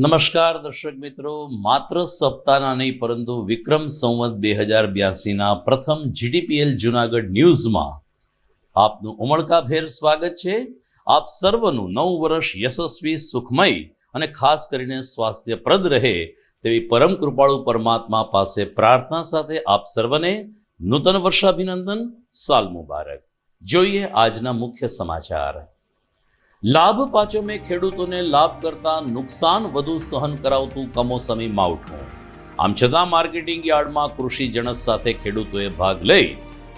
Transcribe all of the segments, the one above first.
નમસ્કાર દર્શક મિત્રો, માત્ર સપ્તાહના નહીં પરંતુ વિક્રમ સંવત 2082ના પ્રથમ જીડીપીએલ જૂનાગઢ ન્યૂઝમાં આપનું ઉમળકાભેર સ્વાગત છે. આપ સર્વનું નવું વર્ષ યશસ્વી, સુખમય અને ખાસ કરીને સ્વાસ્થ્યપ્રદ રહે તેવી પરમ કૃપાળુ પરમાત્મા પાસે પ્રાર્થના સાથે આપ સર્વને નૂતન વર્ષાભિનંદન, સાલ મુબારક. જોઈએ આજના મુખ્ય સમાચાર. લાભ પાચમે ખેડૂતોને લાભ કરતા નુકસાન વધુ સહન કરાવતું કમોસમી માવઠું. આમ છતાં માર્કેટિંગ યાર્ડમાં કૃષિ જણસ સાથે ખેડૂતોએ ભાગ લઈ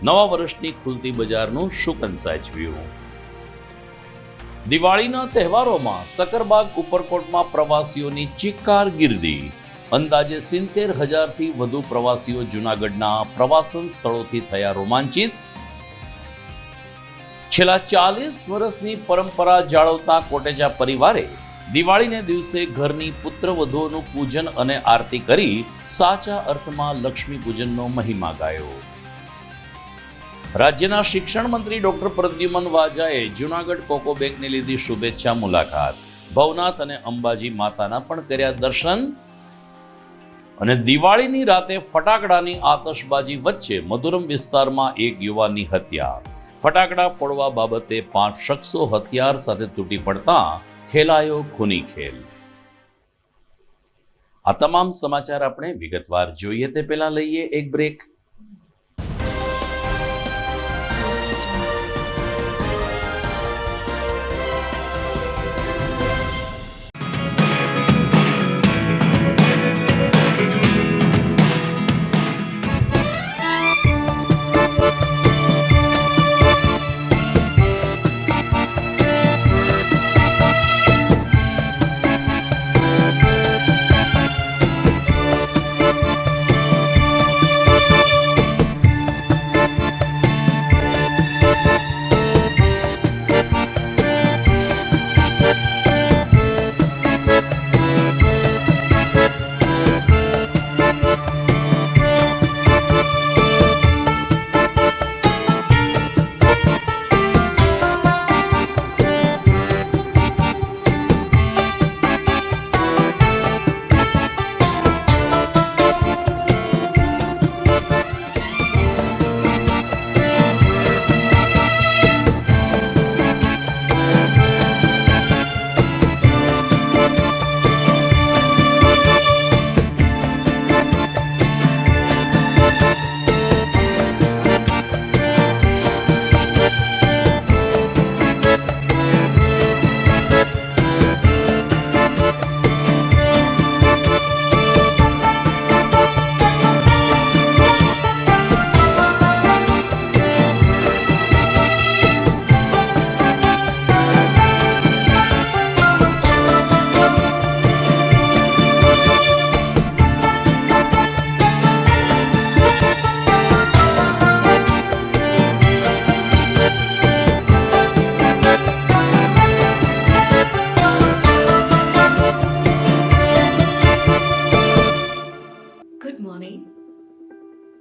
નવા વર્ષની ખુલતી બજારનું શુકન સાચવ્યું. દિવાળીના તહેવારોમાં સકરબાગ ઉપરકોટમાં પ્રવાસીઓની ચિક્કારગીર્દી. અંદાજે 70,000થી વધુ પ્રવાસીઓ જૂનાગઢના પ્રવાસન સ્થળોથી થયા રોમાંચિત. છેલ્લા 40 વર્ષની પરંપરા જાળવતા કોટેચા પરિવારે દિવાળીને દિવસે ઘરની પુત્રવધુઓનું પૂજન અને આરતી કરી સાચા અર્થમાં લક્ષ્મી પૂજનનો મહિમા ગાયો. રાજ્યના શિક્ષણ મંત્રી ડોક્ટર પ્રદ્યુમન વાજાએ જૂનાગઢ કોકો બેંકની લીધી શુભેચ્છા મુલાકાત. ભવનાથ અને અંબાજી માતાના પણ કર્યા દર્શન. અને દિવાળીની રાતે ફટાકડાની આતશબાજી વચ્ચે મધુરમ વિસ્તારમાં એક યુવાનની હત્યા. ફટાકડા ફોડવા બાબતે 5 શખ્સો હથિયાર સાથે તૂટી પડતા ખેલાયો ખૂની ખેલ. આ તમામ સમાચાર આપણે વિગતવાર જોઈએ તે પહેલા લઈએ એક બ્રેક.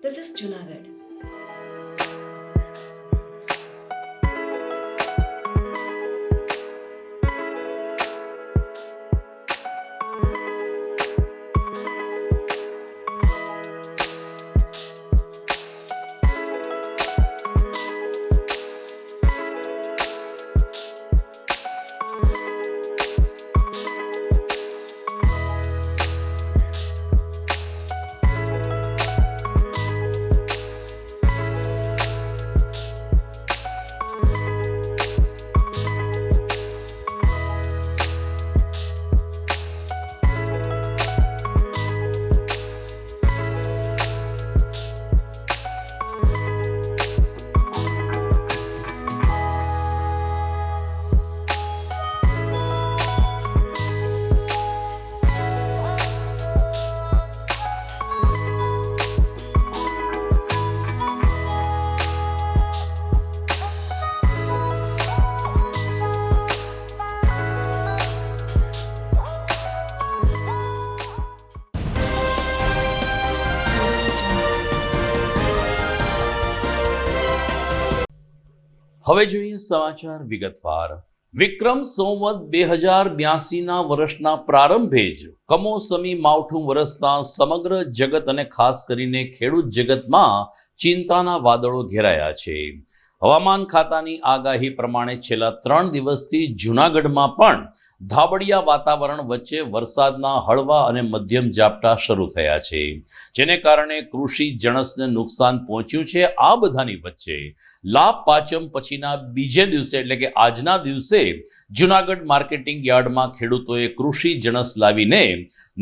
This is Junagadh. હવે જોઈએ સમાચાર વિગતવાર. વિક્રમ સંવત 2082ના વર્ષના પ્રારંભે જ કમોસમી માવઠું વરસતા સમગ્ર જગત અને ખાસ કરીને ખેડૂત જગતમાં ચિંતાના વાદળો ઘેરાયા છે. હવામાન ખાતાની આગાહી પ્રમાણે છેલ્લા 3 દિવસથી જૂનાગઢમાં પણ ધાબડિયા વાતાવરણ વચ્ચે વરસાદના હળવા અને મધ્યમ ઝાપટા શરૂ થયા છે, જેને કારણે કૃષિ જણસને નુકસાન પહોંચ્યું છે. આ બધાની વચ્ચે લાભ પાંચમ પછીના બીજે દિવસે એટલે કે આજના દિવસે જૂનાગઢ માર્કેટિંગ યાર્ડમાં ખેડૂતોએ કૃષિ જણસ લાવીને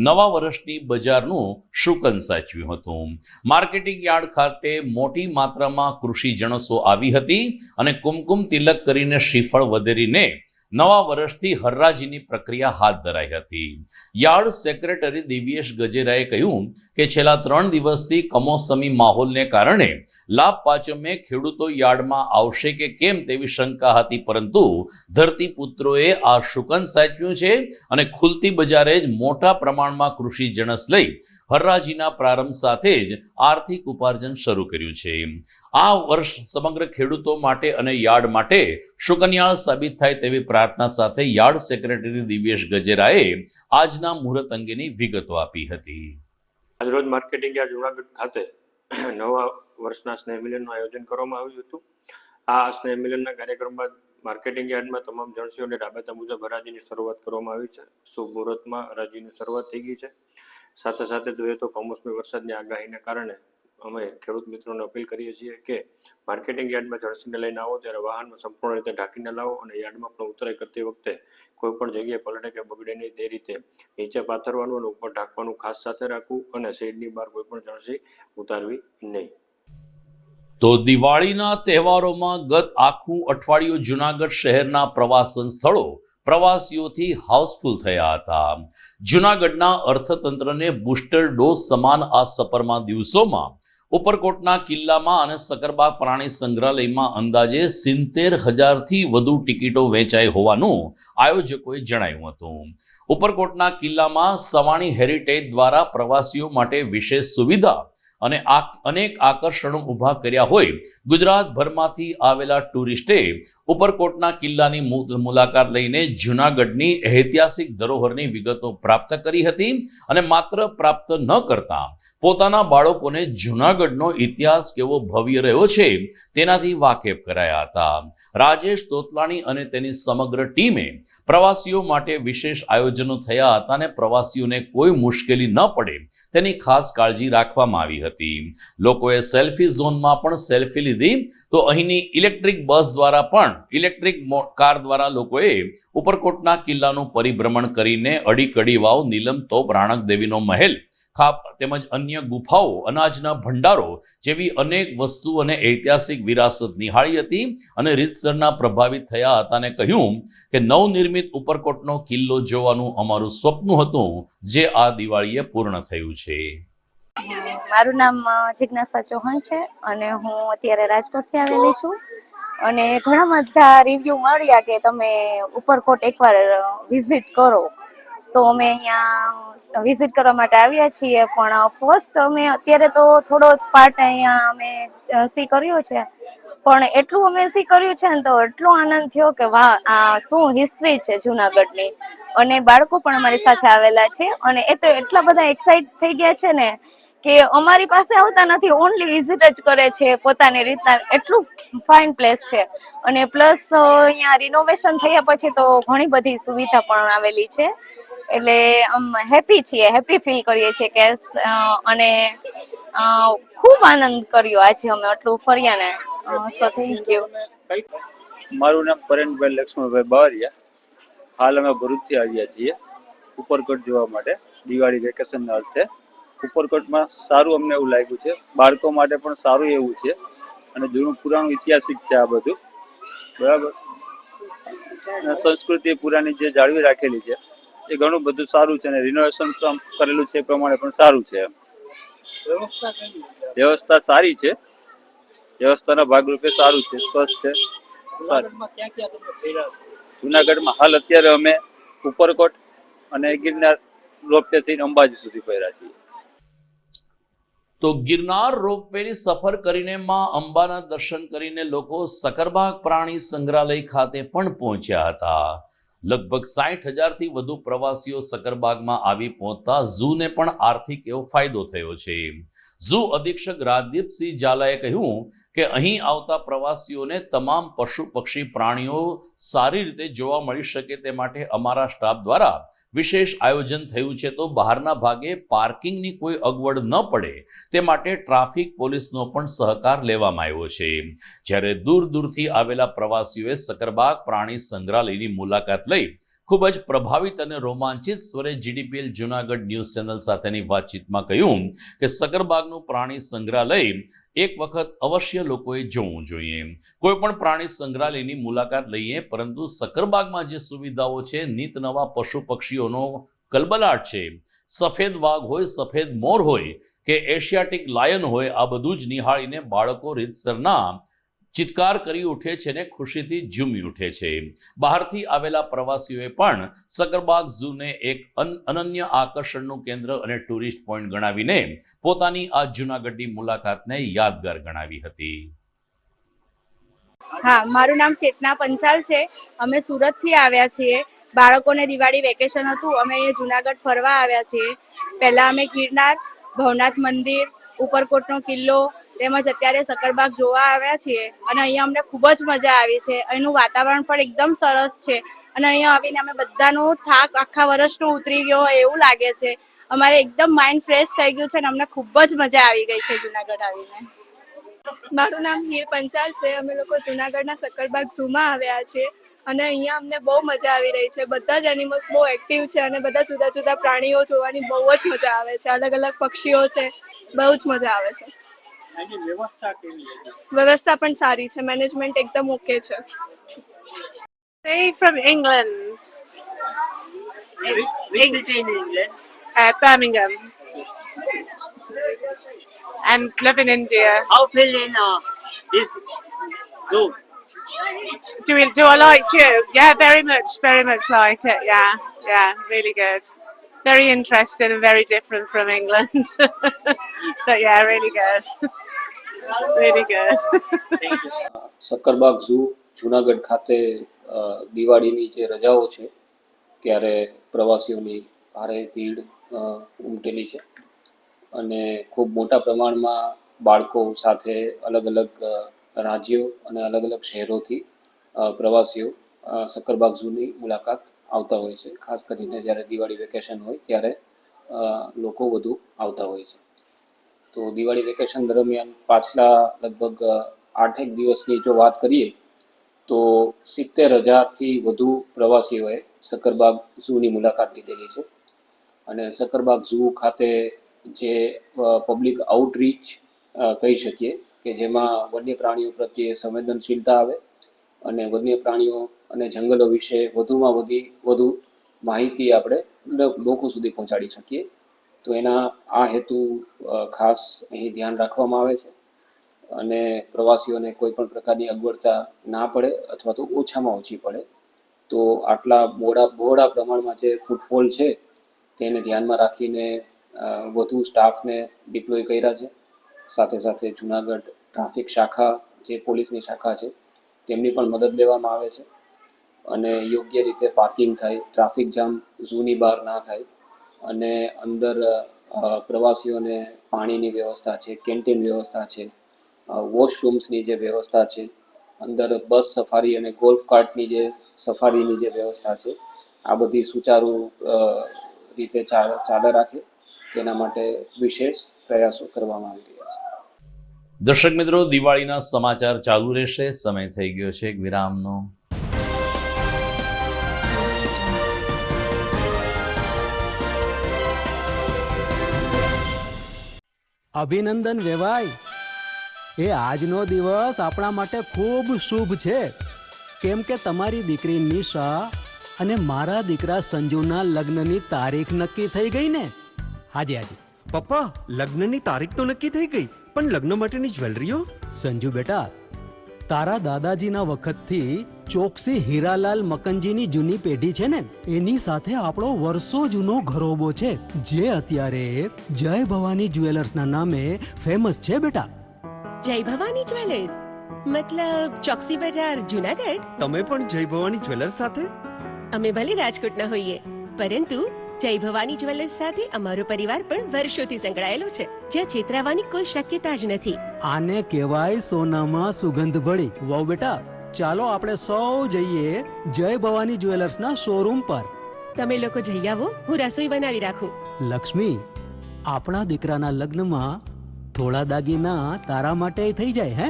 નવા વર્ષની બજારનું શુકન સાચવ્યું હતું. માર્કેટિંગ યાર્ડ ખાતે મોટી માત્રામાં કૃષિ જણસો આવી હતી અને કુમકુમ તિલક કરીને શ્રીફળ વધેરીને નવા વર્ષથી હરરાજીની પ્રક્રિયા હાથ ધરાઈ હતી. યાર્ડ સેક્રેટરી દિવ્યેશ ગજેરાએ કહ્યું કે છેલ્લા 3 દિવસથી કમોસમી માહોલને કારણે લાભ પાંચમે ખેડૂતો યાર્ડમાં આવશે કે કેમ તેવી શંકા હતી, પરંતુ ધરતીપુત્રોએ આ શુકન સાચવ્યું છે અને ખુલતી બજારે જ મોટા પ્રમાણમાં કૃષિ જણસ લઈ હરરાજીના પ્રારંભ સાથે જ આર્થિક ઉપાર્જન શરૂ કર્યું છે. આ વર્ષ સમગ્ર ખેડૂતો માટે અને યાર્ડ માટે શુકનિયાળ સાબિત થાય તેવી પ્રાર્થના સાથે યાર્ડ સેક્રેટરી દિવ્યેશ ગજેરાએ આજના મુહૂર્ત અંગેની વિગતો આપી હતી. આજરોજ માર્કેટિંગ યાર્ડ જૂનાગઢ ખાતે નવા વર્ષના સ્નેહ મિલનનું આયોજન કરવામાં આવ્યું હતું. આ સ્નેહ મિલનના કાર્યક્રમમાં માર્કેટિંગ યાર્ડમાં તમામ જણસીઓને રાબેતા મુજબ હરાજીની શરૂઆત કરવામાં આવી છે. શુભ મુહૂર્તમાં હરાજીની શરૂઆત થઈ ગઈ છે. સાથે સાથે જોઈએ તો કમોસમી વરસાદની આગાહીને કારણે અમે ખેડૂત મિત્રોને અપીલ કરીએ છીએ કે માર્કેટિંગ યાર્ડમાં જણસીને લઈને આવો ત્યારે વાહનમાં સંપૂર્ણ રીતે ઢાંકીને લાવો અને યાર્ડમાં પણ ઉતરાઈ કરતી વખતે કોઈ પણ જગ્યાએ પલટે કે બગડે નહીં તે રીતે નીચે પાથરવાનું અને ઉપર ઢાંકવાનું ખાસ સાથે રાખવું અને શેડની બહાર કોઈ પણ જણસી ઉતારવી નહીં. તો દિવાળીના તહેવારોમાં ગત આખું અઠવાડિયું જૂનાગઢ શહેરના પ્રવાસન સ્થળો પ્રવાસીઓથી હાઉસફુલ થયા હતા. જૂનાગઢના અર્થતંત્રને બુસ્ટર ડોઝ સમાન આ સપરમાં દિવસોમાં ઉપરકોટના કિલ્લામાં અને સકરબાગ પ્રાણી સંગ્રહાલયમાં અંદાજે 70,000થી વધુ ટિકિટો વેચાઈ હોવાનું આયોજકોએ જણાવ્યું હતું. ઉપરકોટના કિલ્લામાં સવાણી હેરિટેજ દ્વારા પ્રવાસીઓ માટે વિશેષ સુવિધા અને અનેક આકર્ષણો ઊભા કર્યા હોય ગુજરાતભરમાંથી આવેલા ટુરિસ્ટે ઉપરકોટના કિલ્લાની મુલાકાત લઈને જૂનાગઢની ઐતિહાસિક ધરોહરની વિગતો પ્રાપ્ત કરી હતી અને માત્ર પ્રાપ્ત ન કરતા પોતાના બાળકોને જૂનાગઢનો ઇતિહાસ કેવો ભવ્ય રહ્યો છે તેનાથી વાકેફ કરાયા હતા. રાજેશ તોતલાણી અને તેની સમગ્ર ટીમે પ્રવાસીઓ માટે વિશેષ આયોજનો થયા હતા અને પ્રવાસીઓને કોઈ મુશ્કેલી ન પડે તેની ખાસ કાળજી રાખવામાં આવી હતી. લોકોએ સેલ્ફી ઝોનમાં પણ સેલ્ફી લીધી તો અહીંની ઇલેક્ટ્રિક બસ દ્વારા પણ ઇલેક્ટ્રિક કાર દ્વારા લોકોએ ઉપરકોટના કિલ્લાનું પરિભ્રમણ કરીને અડીકડી વાવ, નીલમ તોપ, રાણક દેવીનો મહેલ, ખાપ તેમજ અન્ય ગુફાઓ, અનાજના ભંડારો જેવી અનેક વસ્તુ અને ઐતિહાસિક વિરાસત નિહાળી હતી અને રીતસરના પ્રભાવિત થયા હતા અને કહ્યું કે નવનિર્મિત ઉપરકોટનો કિલ્લો જોવાનું અમારું સ્વપ્ન હતું, જે આ દિવાળીએ પૂર્ણ થયું છે. મારું નામ જિજ્ઞાસા ચૌહાણ છે અને હું અત્યારે રાજકોટથી આવેલી છું અને ઘણા બધા રિવ્યુ મળ્યા કે તમે ઉપરકોટ એકવાર વિઝિટ કરો. સો અમે અહીંયા વિઝિટ કરવા માટે આવ્યા છીએ, પણ ફર્સ્ટ અમે અત્યારે તો થોડો પાર્ટ અહીંયા અમે સી કર્યો છે, પણ એટલું અમે સી કર્યું છે ને તો એટલો આનંદ થયો કે વાહ, આ શું હિસ્ટ્રી છે જૂનાગઢની. અને બાળકો પણ અમારી સાથે આવેલા છે અને એ તો એટલા બધા એક્સાઇટ થઈ ગયા છે ને કે અમારી પાસે આવતા નથી, ઓનલી વિઝિટ જ કરે છે પોતાની રીતના. એટલું ફાઇન પ્લેસ છે અને પ્લસ અહીંયા રિનોવેશન થયા પછી તો ઘણી બધી સુવિધા પણ આવેલી છે, એટલે આમ હેપી છીએ, હેપી ફીલ કરીએ છીએ કે અને ખૂબ આનંદ કર્યો આજે અમે આટલું ફર્યા ને. So thank you. મારું નામ પરેશભાઈ લક્ષ્મણભાઈ બાવરિયા. હાલ અમે ભરૂચથી આવ્યા છીએ ઉપરકોટ જોવા માટે દિવાળી વેકેશનના અર્થે. ઉપરકોટમાં સારું અમને એવું લાગ્યું છે, બાળકો માટે પણ સારું એવું છે અને જૂનું પુરાણું ઐતિહાસિક છે આ બધું, બરાબર. સંસ્કૃતિ પુરાણી જે જાળવી રાખેલી છે એ ઘણું બધું સારું છે અને રિનોવેશન કરેલું છે એ પ્રમાણે પણ સારું છે. વ્યવસ્થા સારી છે, વ્યવસ્થાના ભાગરૂપે સારું છે, સ્વચ્છ છે. જુનાગઢમાં હાલ અત્યારે અમે ઉપરકોટ અને ગિરનાર રોપવેથી અંબાજી સુધી ફર્યા છીએ. તો ગિરનાર રોપવેની સફર કરીને માં અંબાના દર્શન કરીને લોકો સકરબાગ પ્રાણી સંગ્રહાલય ખાતે પણ પહોંચ્યા હતા. લગભગ 60,000થી વધુ પ્રવાસીઓ સકરબાગમાં આવી પહોંચતા ઝૂને પણ આર્થિક એવો ફાયદો થયો છે. ઝૂ અધિક્ષક રાજદીપસિંહ ઝાલાએ કહ્યું કે અહીં આવતા પ્રવાસીઓને તમામ પશુ પક્ષી પ્રાણીઓ સારી રીતે જોવા મળી શકે તે માટે અમારા સ્ટાફ દ્વારા વિશેષ આયોજન થયું છે. તો બહારના ભાગે પાર્કિંગની કોઈ અગવડ ન પડે તે માટે ટ્રાફિક પોલીસનો પણ સહકાર લેવામાં આવ્યો છે. જ્યારે દૂર દૂરથી આવેલા પ્રવાસીઓએ સકરબાગ પ્રાણી સંગ્રહાલયની મુલાકાત લઈ ખૂબ જ પ્રભાવિત અને રોમાંચિત સ્વરે જીડીપીએલ જૂનાગઢ ન્યૂઝ ચેનલ સાથેની વાતચીતમાં કહ્યું કે સકરબાગનું પ્રાણી સંગ્રહાલય એક વખત અવશ્ય લોકોએ જોવું જોઈએ. કોઈ પણ પ્રાણી સંગ્રહાલયની મુલાકાત લઈએ, પરંતુ સકરબાગમાં જે સુવિધાઓ છે, નીત નવા પશુ પક્ષીઓનો કલબલાટ છે, સફેદ વાઘ હોય, સફેદ મોર હોય કે એશિયાટિક લાયન હોય, આ બધું જ નિહાળીને બાળકો રીતસરના ચિત્કાર કરી ઉઠે છે ને ખુશીથી ઝૂમી ઉઠે છે. બહારથી આવેલા પ્રવાસીઓએ પણ સકરબાગ ઝૂને એક અનન્ય આકર્ષણનું કેન્દ્ર અને ટુરિસ્ટ પોઈન્ટ ગણાવીને પોતાની આ જૂનાગઢની મુલાકાતને યાદગાર ગણાવી હતી. હા, મારું નામ ચેતના પંચાલ છે. અમે સુરતથી આવ્યા છીએ. બાળકોને દિવાળી વેકેશન હતું, અમે અહીંયા જુનાગઢ ફરવા આવ્યા છીએ. પહેલા અમે ગિરનાર, ભવનાથ મંદિર, ઉપરકોટનો કિલ્લો તેમજ અત્યારે સકરબાગ જોવા આવ્યા છીએ અને અહીંયા અમને ખૂબ જ મજા આવી છે. અહીંનું વાતાવરણ પણ એકદમ સરસ છે અને અહીંયા આવીને અમે બધાનો થાક આખા વર્ષનો ઉતરી ગયો હોય એવું લાગે છે. અમારે એકદમ માઇન્ડ ફ્રેશ થઈ ગયું છે અને અમને ખૂબ જ મજા આવી ગઈ છે જુનાગઢ આવીને. મારું નામ હીર પંચાલ છે. અમે લોકો જુનાગઢના સકરબાગ ઝૂમાં આવ્યા છીએ અને અહીંયા અમને બહુ મજા આવી રહી છે. બધા જ એનિમલ્સ બહુ એક્ટિવ છે અને બધા જુદા જુદા પ્રાણીઓ જોવાની બહુ જ મજા આવે છે. અલગ અલગ પક્ષીઓ છે, બહુ જ મજા આવે છે. વ્યવસ્થા પણ સારી છે, મેનેજમેન્ટ એકદમ ઓકે છે. They from England. Which city in England? Birmingham. And live in India. How feel in this zoo? Do I like you? Yeah, very much like it. Yeah, really good. Very interesting and very different from England. But yeah, really good. Really good. Thank you. Sakkarbaug zoo Junagadh ખાતે દિવાળીની જે રજાઓ છે ત્યારે પ્રવાસીઓની ભારે ભીડ ઉમટેલી છે અને ખૂબ મોટા પ્રમાણમાં બાળકો સાથે અલગ અલગ રાજ્યો અને અલગ અલગ શહેરોથી પ્રવાસીઓ સક્કરબાગ ઝૂની મુલાકાત આવતા હોય છે. ખાસ કરીને જ્યારે દિવાળી વેકેશન હોય ત્યારે લોકો વધુ આવતા હોય છે. તો દિવાળી વેકેશન દરમિયાન પાછલા લગભગ 8 દિવસની જો વાત કરીએ તો 70,000થી વધુ પ્રવાસીઓએ સક્કરબાગ ઝૂની મુલાકાત લીધેલી છે અને સક્કરબાગ ઝૂ ખાતે જે પબ્લિક આઉટરીચ કહી શકીએ કે જેમાં વન્ય પ્રાણીઓ પ્રત્યે સંવેદનશીલતા આવે અને વન્ય પ્રાણીઓ અને જંગલો વિશે વધુમાં વધુ માહિતી આપણે લોકો સુધી પહોંચાડી શકીએ. તો એના આ હેતુ ખાસ અહીં ધ્યાન રાખવામાં આવે છે અને પ્રવાસીઓને કોઈ પણ પ્રકારની અગવડતા ના પડે અથવા તો ઓછામાં ઓછી પડે. તો આટલા બહોળા પ્રમાણમાં જે ફૂટફોલ છે તેને ધ્યાનમાં રાખીને વધુ સ્ટાફને ડિપ્લોય કર્યા છે. સાથે સાથે જૂનાગઢ ટ્રાફિક શાખા જે પોલીસની શાખા છે તેમની પણ મદદ લેવામાં આવે છે અને યોગ્ય રીતે પાર્કિંગ થાય, ટ્રાફિક જામ ઝૂની બહાર ના થાય અને અંદર પ્રવાસીઓને પાણીની વ્યવસ્થા છે, કેન્ટીન વ્યવસ્થા છે, વોશરૂમ્સની જે વ્યવસ્થા છે, અંદર બસ સફારી અને ગોલ્ફ કાર્ટની જે સફારીની જે વ્યવસ્થા છે આ બધી સુચારુ રીતે ચાલે રાખે તેના માટે વિશેષ પ્રયાસો કરવામાં આવી રહ્યા છે. દર્શક મિત્રો, દિવાળીના સમાચાર ચાલુ રહેશે. સમય થઈ ગયો છે એક વિરામનો. અભિનંદન વેવાઈ, એ આજનો દિવસ આપણા માટે ખૂબ શુભ છે કેમ કે તમારી દીકરી નિશા અને મારા દીકરા સંજુના લગ્નની તારીખ નક્કી થઈ ગઈ ને. હાજી પપ્પા, લગ્નની તારીખ તો નક્કી થઈ ગઈ, પણ લગ્ન માટેની જ્વેલરીઓ? સંજુ બેટા, તારા દાદાજીના વખતથી ચોકસી હીરાલાલ મકનજીની જૂની પેઢી છે ને, એની સાથે આપણો વર્ષો જૂનો ઘરોબો છે, જે અત્યારે જય ભવાની જ્વેલર્સના નામે ફેમસ છે બેટા. જય ભવાની જ્વેલર્સ મતલબ ચોકસી બજાર જુનાગઢ. તમે પણ જય ભવાની જ્વેલર્સ સાથે? અમે ભલે રાજકોટના હોઈએ, પરંતુ જય ભવાની જ્વેલર્સ સાથે અમારો પરિવાર પણ વર્ષોથી સંકળાયેલો છે, જ્યાં છેતરાવાની કોઈ શક્યતા જ નથી. આને કહેવાય સોનામાં સુગંધ ભળી. વાવ બેટા, ચાલો આપણે સૌ જઈએ જય ભવાની જ્વેલર્સના શોરૂમ પર. તમે લોકો જઈ આવો, હું રસોઈ બનાવી રાખું. લક્ષ્મી, આપણા દીકરાના લગ્નમાં થોડા દાગીના તારા માટે થઈ જાય હે?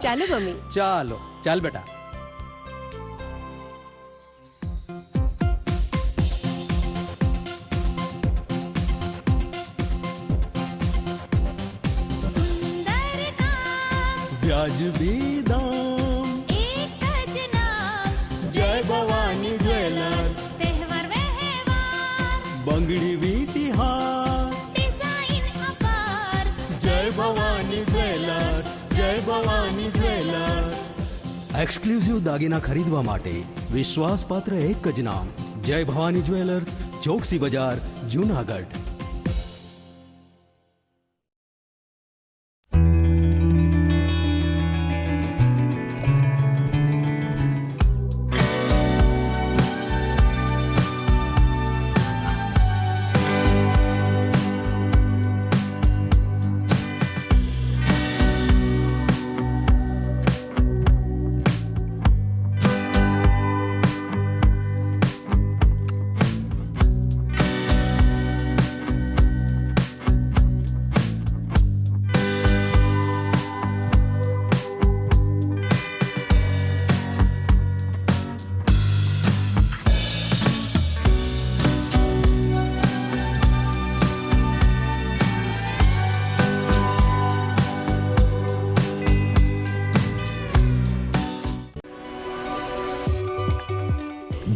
ચાલો મમ્મી. ચાલો ચાલ બેટા. વ્યાજબી દામ, એક જ નામ, જય ભવાની જ્વેલર્સ. તહેવાર વ્યવહાર, બંગડી વીટી હાર, ડિઝાઇન અપાર, જય ભવાની જ્વેલર્સ, જય ભવાની જ્વેલર્સ. એક્સક્લુઝિવ દાગીના ખરીદવા માટે વિશ્વાસપાત્ર એક જ નામ, જય ભવાની જ્વેલર્સ, ચોકસી બજાર, જુનાગઢ.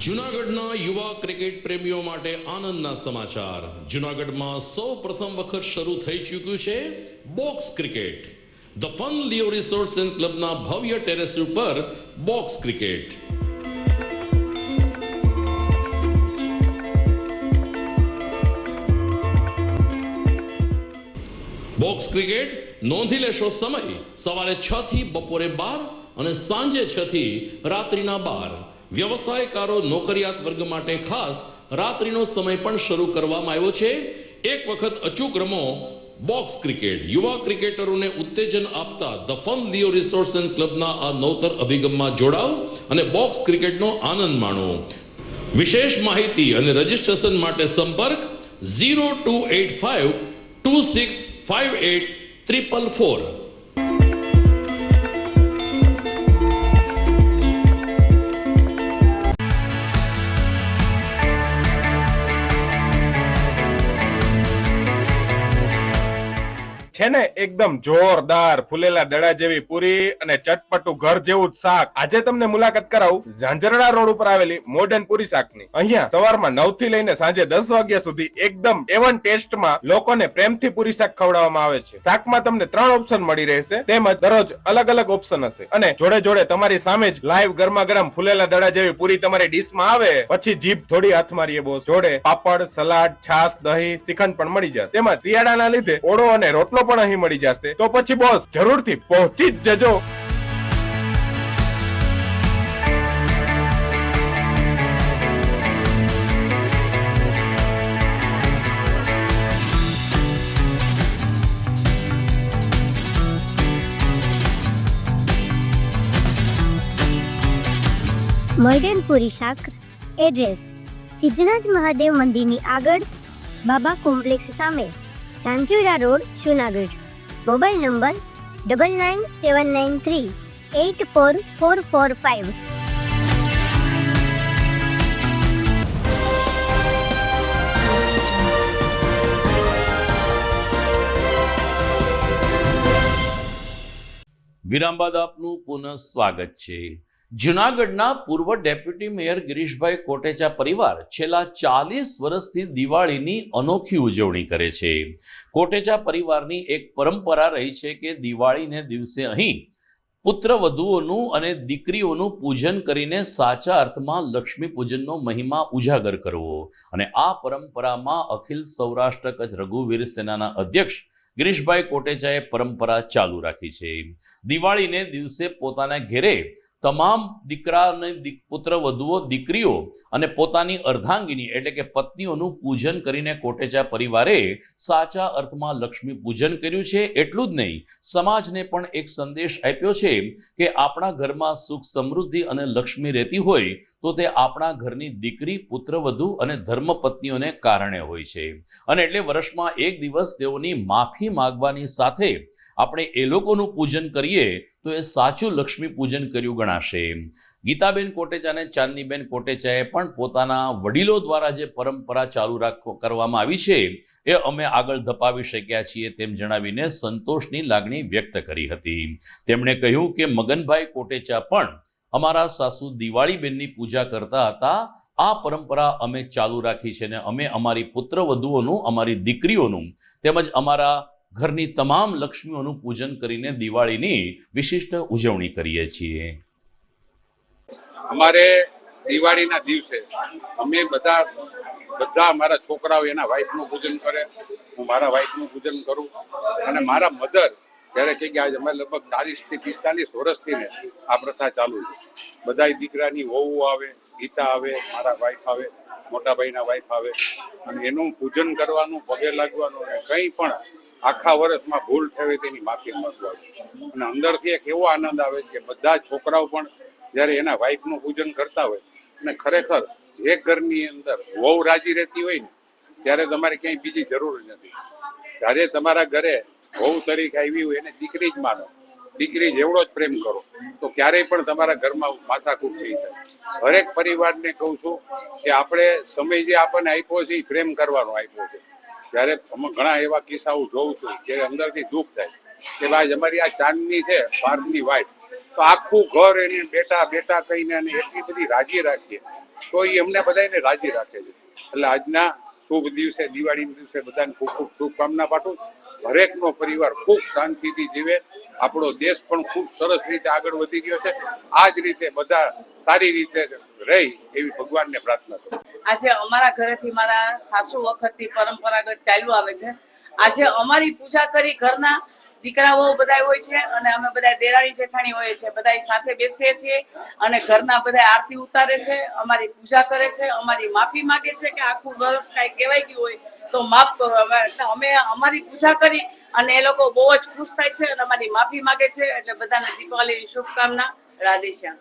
જૂનાગઢના યુવા ક્રિકેટ પ્રેમીઓ માટે આનંદના સમાચાર. જૂનાગઢમાં સૌ પ્રથમ વખત શરૂ થઈ ચૂક્યું છે box cricket. The Fun Leo Resorts and ક્લબના ભવ્ય ટેરેસ ઉપર બોક્સ ક્રિકેટ. બોક્સ ક્રિકેટ નોંધી લેશો સમય સવારે 6 થી બપોરે 12 અને સાંજે 6 થી રાત્રિના 12. વ્યવસાયકારો નોકરિયાત વર્ગ માટે ખાસ રાત્રિનો સમય પણ શરૂ કરવામાં આવ્યો છે. એક વખત અચૂક રમો બોક્સ ક્રિકેટ. યુવા ક્રિકેટરોને ઉત્તેજન આપતા the Fun Leo Resorts and ક્લબના આ નવતર અભિગમમાં જોડાઓ અને બોક્સ ક્રિકેટનો આનંદ માણો. વિશેષ માહિતી અને રજીસ્ટ્રેશન માટે સંપર્ક 0285 2658 444. છે ને એકદમ જોરદાર ફૂલેલા દડા જેવી પૂરી અને ચટપટું ઘર જેવું જ શાક. આજે તમને મુલાકાત કરાવું ઝાંઝરડા રોડ ઉપર આવેલી મોડર્ન પૂરી શાકની. અહીંયા સવારમાં 9 થી લઈને સાંજે 10 વાગ્યા સુધી એકદમ એવન ટેસ્ટમાં લોકોને પ્રેમથી પૂરી શાક ખવડાવવામાં આવે છે. શાકમાં તમને 3 ઓપ્શન મળી રહેશે, તેમજ દરરોજ અલગ અલગ ઓપ્શન હશે, અને જોડે જોડે તમારી સામે જ લાઈવ ગરમા ગરમ ફૂલેલા દડા જેવી પૂરી તમારી ડીશમાં આવે પછી જીભ થોડી હાથ મારીએ બોસ. જોડે પાપડ, સલાડ, છાશ, દહીં, શ્રીખંડ પણ મળી જશે. તેમજ શિયાળાના લીધે ઓળો અને રોટલો પણ અહીં મળી જશે. તો પછી બોસ જરૂરથી પહોંચી જ જજો. મોડર્ન પૂરી શાક. એડ્રેસ સિદ્ધનાથ મહાદેવ મંદિરની આગળ, બાબા કોમ્પ્લેક્સ સામે, Zanzarda road, Junagadh. Mobile number 9979384445. વિરામ બાદ આપનું પુનઃ સ્વાગત છે. જૂનાગઢના પૂર્વ ડેપ્યુટી મેયર ગિરીશભાઈ કોટેચા પરિવાર છેલ્લા 40 વર્ષથી દિવાળીની અનોખી ઉજવણી કરે છે. કોટેચા પરિવારની એક પરંપરા રહી છે કે દિવાળીને દિવસે અહીં પુત્ર વધુઓનું અને દીકરીઓનું પૂજન કરીને સાચા અર્થમાં લક્ષ્મી પૂજનનો મહિમા ઉજાગર કરવો અને આ પરંપરામાં અખિલ સૌરાષ્ટ્ર કચ્છ રઘુવીર સેનાના અધ્યક્ષ ગિરીશભાઈ કોટેચાએ પરંપરા ચાલુ રાખી છે. દિવાળીને દિવસે પોતાના ઘેરે તમામ દીકરા અને પુત્ર વધુઓ દીકરીઓ અને પોતાની અર્ધાંગીની એટલે કે પત્નીઓનું પૂજન કરીને કોટેચા પરિવારે સાચા અર્થમાં લક્ષ્મી પૂજન કર્યું છે. એટલું જ નહીં, સમાજને પણ એક સંદેશ આપ્યો છે કે આપણા ઘરમાં સુખ સમૃદ્ધિ અને લક્ષ્મી રહેતી હોય તો તે આપણા ઘરની દીકરી પુત્રવધુ અને ધર્મપત્નીઓને કારણે હોય છે. અને એટલે વર્ષમાં એક દિવસ તેઓની માફી માંગવાની સાથે આપણે એ લોકોનું પૂજન કરીએ તો એ સાચું લક્ષ્મી પૂજન કર્યું ગણાશે. ગીતાબેન કોટેચા અને ચાંદનીબેન કોટેચાએ પણ પોતાના વડીલો દ્વારા જે પરંપરા ચાલુ કરવામાં આવી છે એ અમે આગળ ધપાવી શક્યા છીએ તેમ જણાવીને સંતોષની લાગણી વ્યક્ત કરી હતી. તેમણે કહ્યું કે મગનભાઈ કોટેચા પણ અમારા સાસુ દિવાળીબેનની પૂજા કરતા હતા. આ પરંપરા અમે ચાલુ રાખી છે અને અમે અમારી પુત્ર વધુઓનું, અમારી દીકરીઓનું તેમજ અમારા ઘરની તમામ લક્ષ્મીઓનું પૂજન કરીને દિવાળીની વિશિષ્ટ ઉજવણી કરીએ છીએ. અમારે દિવાળીના દિવસે અમે બધા અમારા છોકરાઓ એના વાઈફનું પૂજન કરે, હું મારા વાઈફનું પૂજન કરું અને મારા મધર જ્યારે કે આજે અમે લગભગ 40 થી 45 વર્ષથી ને આ પ્રથા ચાલુ છે. બધા દીકરાની વહુ આવે, ગીતા આવે, મારા વાઈફ આવે, મોટા ભાઈના વાઈફ આવે અને એનું પૂજન કરવાનું, પગે લાગવાનું અને કંઈ પણ આખા વર્ષમાં ભૂલ થવી તેની માફી માંગવાની અને અંદરથી એક એવો આનંદ આવે કે બધા છોકરાઓ પણ જ્યારે એના વાઈફનું પૂજન કરતા હોય અને ખરેખર જે ઘરની અંદર વહુ રાજી રહેતી હોય ને ત્યારે તમારે ક્યાંય બીજી જરૂર નથી. જ્યારે તમારા ઘરે વહુ તરીકે આવી હોય એને દીકરી જ માનો, દીકરી જેવડો જ પ્રેમ કરો તો ક્યારેય પણ તમારા ઘરમાં માથાકૂટ નહીં થાય. હરેક પરિવારને કહું છું કે આપણે સમય જે આપણને આપ્યો છે એ પ્રેમ કરવાનો આપ્યો છે. ત્યારે ઘણા એવા કિસ્સાઓ જોઉં છું કે અંદરથી દુઃખ થાય કે ભાઈ અમારી આ ચાંદની છે ભારતની વાઈફ તો આખું ઘર એને બેટા બેટા કહીને અને એટલી બધી રાજી રાખીએ તો એ અમને બધાને રાજી રાખે છે. એટલે આજના શુભ દિવસે, દિવાળીના દિવસે બધાને ખૂબ ખૂબ શુભકામના પાઠવું. હરેકનો પરિવાર ખૂબ શાંતિથી જીવે, આપણો દેશ પણ ખૂબ સરસ રીતે આગળ વધી ગયો છે. આ જ રીતે બધા સારી રીતે રહી એવી ભગવાનને પ્રાર્થના કરું. આજે અમારા ઘરેથી મારા સાસુ વખતથી પરંપરાગત ચાલ્યું આવે છે. આજે અમારી પૂજા કરી ઘરના દીકરાઓ બધા હોય છે અને અમે બધા દેરાણી જેઠાણી હોય છે, બધા સાથે બેસીએ છીએ અને ઘરના બધા આરતી ઉતારે છે, અમારી પૂજા કરે છે, અમારી માફી માંગે છે કે આખું વર્ષ કાંઈ કહેવાય ગયું હોય તો માફ કરો. અમે અમારી પૂજા કરી અને એ લોકો બહુ જ ખુશ થાય છે અને અમારી માફી માંગે છે. એટલે બધાને દીપાવલીની શુભકામના. રાધેશ્યામ.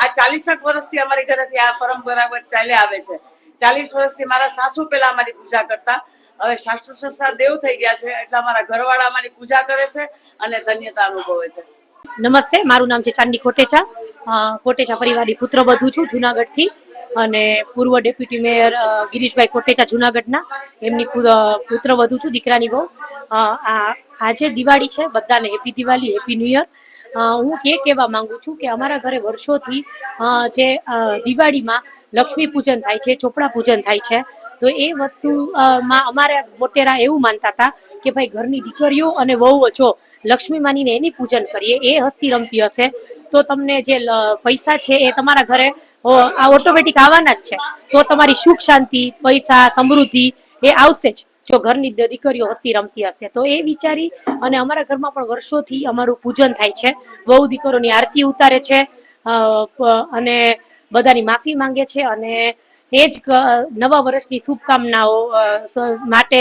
આ 40 વર્ષથી અમારી ઘરેથી આ પરંપરાગત ચાલ્યા આવે છે. 40 વર્ષથી મારા સાસુ પહેલા અમારી પૂજા કરતા, હવે સાસુ સસરા દેવ થઈ ગયા છે એટલે અમારા ઘરવાળા અમારી પૂજા કરે છે અને ધન્યતા અનુભવે છે. નમસ્તે, મારું નામ છે ચાંદની કોટેચા. કોટેચા પરિવારની પુત્ર વધુ છું જુનાગઢથી અને પૂર્વ ડેપ્યુટી મેયર ગિરીશભાઈ કોટેચા જુનાગઢના, એમની પુત્ર વધુ છું, દીકરાની બહુ. આજે દિવાળી છે, બધાને happy Diwali, happy new year. હું કહેવા માંગુ છું કે અમારા ઘરે વર્ષોથી જે દિવાળીમાં લક્ષ્મી પૂજન થાય છે, ચોપડા પૂજન થાય છે, તો એ વસ્તુમાં અમારે મોટેરા એવું માનતા હતા કે ભાઈ ઘરની દીકરીઓ અને વહુઓ જો લક્ષ્મી માનીને એની પૂજન કરીએ, એ હસતી રમતી હશે તો તમને જે પૈસા છે એ તમારા ઘરે આ ઓટોમેટિક આવવાના જ છે. તો તમારી સુખ શાંતિ, પૈસા, સમૃદ્ધિ એ આવશે જ જો ઘરની દીકરીઓ હસતી રમતી હશે. તો એ વિચારી અને અમારા ઘરમાં પણ વર્ષોથી અમારું પૂજન થાય છે. વહુ દીકરીઓની આરતી ઉતારે છે અને બધાની માફી માંગે છે અને એ જ નવા વર્ષની શુભકામનાઓ માટે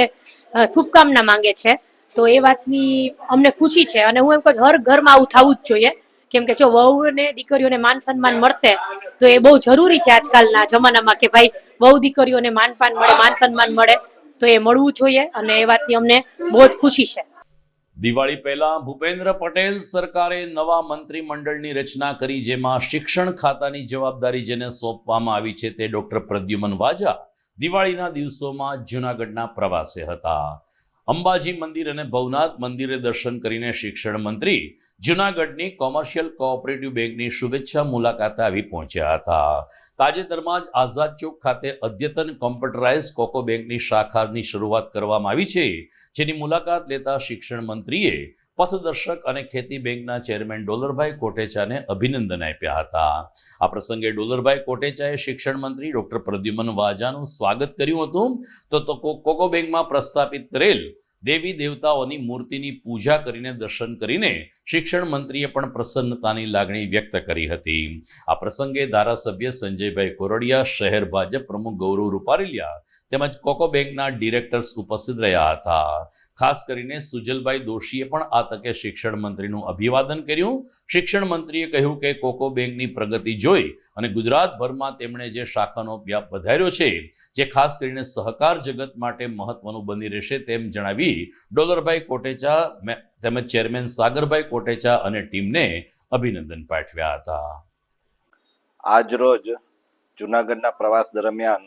શુભકામના માંગે છે. તો એ વાતની અમને ખુશી છે અને હું એમ કહું હર ઘરમાં આવું થવું જ જોઈએ, કેમ કે જો વહુને દીકરીઓને માન સન્માન મળશે તો એ બહુ જરૂરી છે આજકાલના જમાનામાં કે ભાઈ વહુ દીકરીઓને માન મળે, માન સન્માન મળે તો એ મળવું જોઈએ અને એ વાતની અમને બહુ જ ખુશી છે. દિવાળી પહેલા ભૂપેન્દ્ર પટેલ સરકારે નવા મંત્રીમંડળની રચના કરી, જેમાં શિક્ષણ ખાતાની જવાબદારી જેને સોંપવામાં આવી છે તે ડોક્ટર પ્રદ્યુમન વાજા દિવાળીના દિવસોમાં જૂનાગઢના પ્રવાસે હતા. અંબાજી મંદિર અને ભવનાથ મંદિરે દર્શન કરીને શિક્ષણ મંત્રી જૂનાગઢની કોમર્શિયલ કોઓપરેટિવ બેંકની શુભેચ્છા મુલાકાતે આવી પહોંચ્યા હતા. તાજેતરમાં જ આઝાદ ચોક ખાતે અદ્યતન કોમ્પ્યુટરાઇઝ કોકો બેંકની શાખાની શરૂઆત કરવામાં આવી છે, જેની મુલાકાત લેતા શિક્ષણ મંત્રીએ પથદર્શક અને ખેતી બેંકના ચેરમેન ડોલરભાઈ કોટેચાને અભિનંદન આપ્યા હતા. આ પ્રસંગે ડોલરભાઈ કોટેચાએ શિક્ષણ મંત્રી ડોક્ટર પ્રદ્યુમન વાજાનું સ્વાગત કર્યું હતું. તો કોકો બેંકમાં પ્રસ્થાપિત કરેલ દેવી દેવતાઓની મૂર્તિની પૂજા કરીને દર્શન કરીને શિક્ષણ મંત્રીએ પણ પ્રસન્નતાની લાગણી વ્યક્ત કરી હતી. આ પ્રસંગે ધારાસભ્ય સંજયભાઈ કોરડિયા, શહેર ભાજપ પ્રમુખ ગૌરવ રૂપારેલિયા તેમજ કોકો બેંકના ડિરેક્ટર્સ ઉપસ્થિત રહ્યા હતા. ખાસ કરીને સુજલભાઈ દોશીએ પણ આ તકે શિક્ષણ મંત્રીનું અભિવાદન કર્યું. શિક્ષણ મંત્રીએ કહ્યું કે કોકો બેંકની પ્રગતિ જોઈ અને ગુજરાતભરમાં તેમણે જે શાખાનો વ્યાપ વધાર્યો છે જે ખાસ કરીને સહકાર જગત માટે મહત્વનું બની રહેશે તેમ જણાવી ડોલરભાઈ કોટેચા તેમજ ચેરમેન સાગરભાઈ કોટેચા અને ટીમને અભિનંદન પાઠવ્યા હતા. આજ રોજ જૂનાગઢના પ્રવાસ દરમિયાન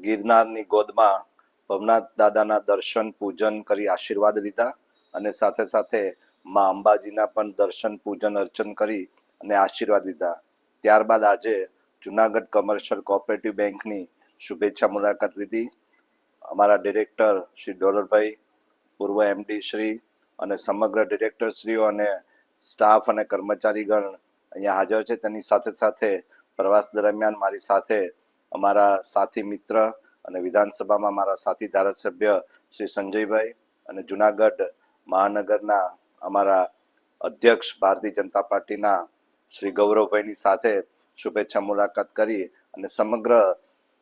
ગિરનારની ગોદમાં ભવનાથ દાદાના દર્શન પૂજન કરી આશીર્વાદ લીધા અને સાથે સાથે માં અંબાજીના પણ દર્શન પૂજન અર્ચન કરી અને આશીર્વાદ લીધા. ત્યારબાદ આજે જૂનાગઢ કોમર્શિયલ કોઓપરેટિવ બેંકની શુભેચ્છા મુલાકાત લીધી. અમારા ડિરેક્ટર શ્રી ડોલરભાઈ, પૂર્વ એમડી શ્રી અને સમગ્ર ડિરેક્ટર શ્રીઓ અને સ્ટાફ અને કર્મચારીગણ અહીંયા હાજર છે. તેની સાથે સાથે પ્રવાસ દરમિયાન મારી સાથે અમારા સાથી મિત્ર અને વિધાનસભામાં મારા સાથી ધારાસભ્ય શ્રી સંજયભાઈ અને જૂનાગઢ મહાનગરના અમારા અધ્યક્ષ ભારતીય જનતા પાર્ટીના શ્રી ગૌરવભાઈની સાથે શુભેચ્છા મુલાકાત કરી અને સમગ્ર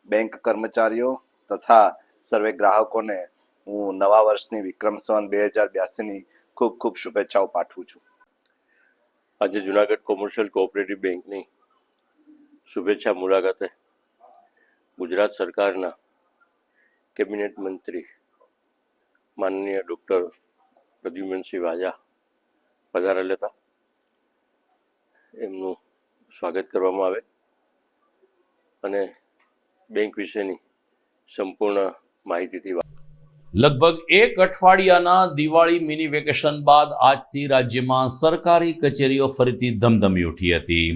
બેંક કર્મચારીઓ તથા સર્વે ગ્રાહકોને હું નવા વર્ષની વિક્રમ સંવત 2082ની ખૂબ ખૂબ શુભેચ્છાઓ પાઠવું છું. આજે જૂનાગઢ કોમર્શિયલ કોઓપરેટિવ બેંકની શુભેચ્છા મુલાકાતે ગુજરાત સરકારના કેબિનેટ મંત્રી માનનીય ડૉક્ટર પ્રદ્યુમનસિંહ વાજા પધારેલા હતા. એમનું સ્વાગત કરવામાં આવે અને બેંક વિશેની સંપૂર્ણ માહિતીથી લગભગ એક અઠવાડિયાના દિવાળી મિની વેકેશન બાદ આજથી રાજ્યમાં સરકારી કચેરીઓ ફરીથી ધમધમી ઉઠી હતી.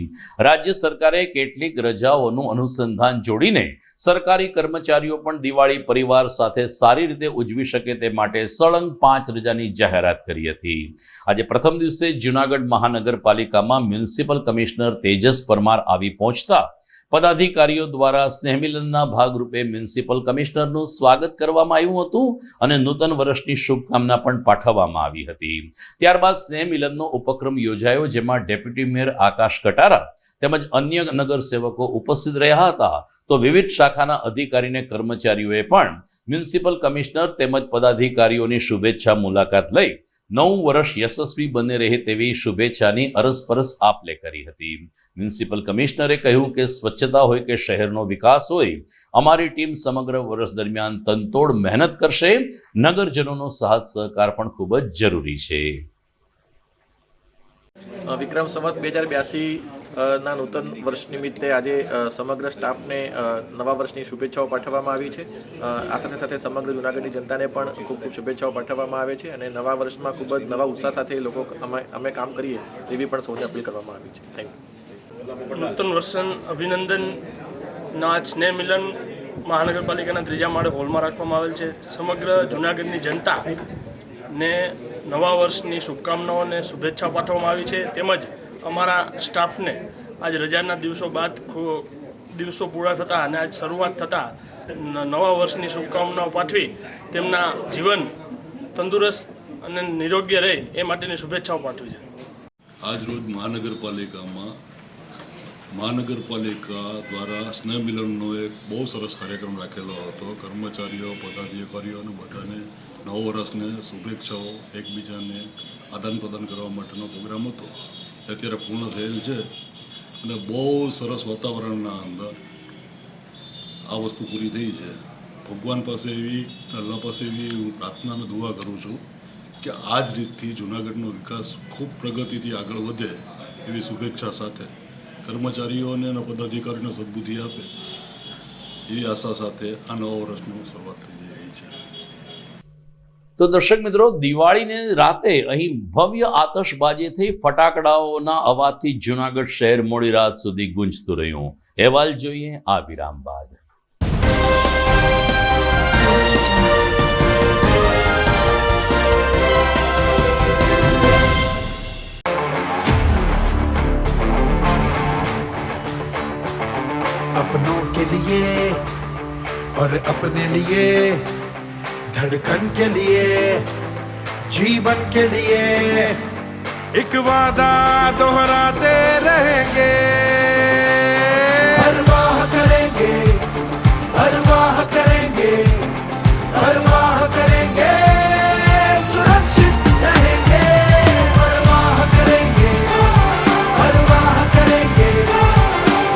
રાજ્ય સરકારે કેટલીક રજાઓનું અનુસંધાન જોડીને સરકારી કર્મચારીઓ પણ દિવાળી પરિવાર સાથે સારી રીતે ઉજવી શકે તે માટે સળંગ 5 રજાની જાહેરાત કરી હતી. આજે પ્રથમ દિવસે જૂનાગઢ મહાનગરપાલિકામાં મ્યુનિસિપલ કમિશનર તેજસ પરમાર આવી પહોંચતા પદાધિકારીઓ દ્વારા સ્નેહમિલનના ભાગરૂપે મ્યુનિસિપલ કમિશનરનું સ્વાગત કરવામાં આવ્યું હતું અને નૂતન વર્ષની શુભકામના પણ પાઠવવામાં આવી હતી. ત્યારબાદ સ્નેહમિલનનો ઉપક્રમ યોજાયો જેમાં ડેપ્યુટી મેયર આકાશ કટારા તેમજ અન્ય નગરસેવકો ઉપસ્થિત રહ્યા હતા. તો વિવિધ શાખાના અધિકારીને કર્મચારીઓએ પણ મ્યુનિસિપલ કમિશનર તેમજ પદાધિકારીઓની શુભેચ્છા મુલાકાત લઈ નવું વર્ષ યશસ્વી બની રહે તેવી શુભેચ્છાની અરસપરસ આપ-લે કરી હતી. મ્યુનિસિપલ કમિશનરે કહ્યું કે સ્વચ્છતા હોય કે શહેરનો વિકાસ હોય, અમારી ટીમ સમગ્ર વર્ષ દરમિયાન તનતોડ મહેનત કરશે. નગરજનોનો સાથ સહકાર પણ ખૂબ જ જરૂરી છે. વિક્રમ સંવત 2082 ના નૂતન વર્ષ નિમિત્તે આજે સમગ્ર સ્ટાફને નવા વર્ષની શુભેચ્છાઓ પાઠવવામાં આવી છે. આ સાથે સાથે સમગ્ર જૂનાગઢની જનતાને પણ ખૂબ ખૂબ શુભેચ્છાઓ પાઠવવામાં આવે છે અને નવા વર્ષમાં ખૂબ જ નવા ઉત્સાહ સાથે લોકો અમે કામ કરીએ એવી પણ સૌને અપીલ કરવામાં આવી છે. Thank you. નૂતન વર્ષન અભિનંદનના સ્નેહ મિલન મહાનગરપાલિકાના 3જા માળે હોલમાં રાખવામાં આવેલ છે. સમગ્ર જૂનાગઢની જનતા ને નવા વર્ષની શુભકામનાઓ અને શુભેચ્છા પાઠવવામાં આવી છે. તેમજ અમારા સ્ટાફને આજ રજાના દિવસો બાદ દિવસો પૂરા થતાં અને આજ શરૂઆત થતાં નવા વર્ષની શુભકામનાઓ પાઠવી તેમના જીવન તંદુરસ્ત અને નિરોગ્ય રહે એ માટેની શુભેચ્છાઓ પાઠવી છે. આજ રોજ મહાનગરપાલિકા દ્વારા સ્નેહ મિલનનો એક બહુ સરસ કાર્યક્રમ રાખેલો હતો. કર્મચારીઓ, પદાધિકારીઓ અને બધાને નવ વર્ષને શુભેચ્છાઓ એકબીજાને આદાન પ્રદાન કરવા માટેનો પ્રોગ્રામ હતો. અત્યારે પૂર્ણ થયેલ છે અને બહુ સરસ વાતાવરણના અંદર આ વસ્તુ પૂરી થઈ છે. ભગવાન પાસે અલ્લાહ પાસે એવી હું પ્રાર્થના અને દુઆ કરું છું કે આ જ રીતથી જૂનાગઢનો વિકાસ ખૂબ પ્રગતિથી આગળ વધે એવી શુભેચ્છા સાથે કર્મચારીઓને અને પદાધિકારીઓને સદબુદ્ધિ આપે એવી આશા સાથે આ નવા વર્ષની શરૂઆત થઈ જઈ રહી છે. તો દર્શક મિત્રો, દિવાળીને રાતે અહીં ભવ્ય આતશબાજીથી ફટાકડાઓના અવાજથી જૂનાગઢ શહેર મોડી રાત સુધી ગુંજતું રહ્યું. અહેવાલ જોઈએ આ વિરામ બાદ. अपनों के लिए और अपने लिए, धड़कन के लिए, जीवन के लिए एक वादा दोहराते रहेंगे। परवाह करेंगे, परवाह करेंगे, परवाह करेंगे, सुरक्षित रहेंगे। परवाह करेंगे, परवाह करेंगे,